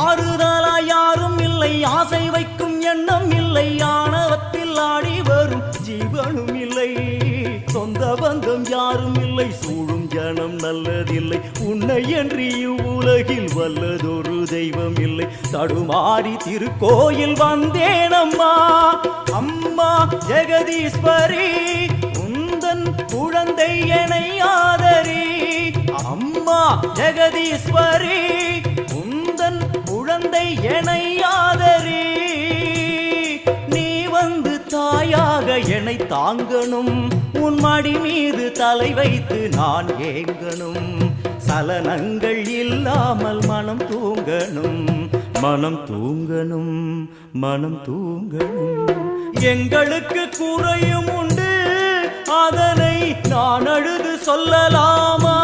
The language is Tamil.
ஆறுதலா யாரும் இல்லை, ஆசை வைக்கும் எண்ணம் இல்லை, ஆணவத்தில் ஆடி வரும் ஜீவனும் இல்லை. சொந்த பந்தம் யாரும் இல்லை, சூழும் ஜனம் நல்லதில்லை, உன்னை என்று இவ்வுலகில் வல்லதொரு தெய்வம் இல்லை. தடுமாறி திருக்கோயில் வந்தேன் அம்மா, அம்மா ஜெகதீஸ்வரி, உந்தன் குழந்தை என்னை ஆதரி. அம்மா ஜெகதீஸ்வரி, உந்தன் குழந்தை என்னை ஆதரி. நீ வந்து தாயாக என்னை தாங்கணும், உன் மடி மீது தலை வைத்து நான் ஏங்கணும். சலனங்கள் இல்லாமல் மனம் தூங்கணும், மனம் தூங்கணும், மனம் தூங்கணும். எங்களுக்கு குறையும் உண்டு, அதனை நான் அழுது சொல்லலாமா?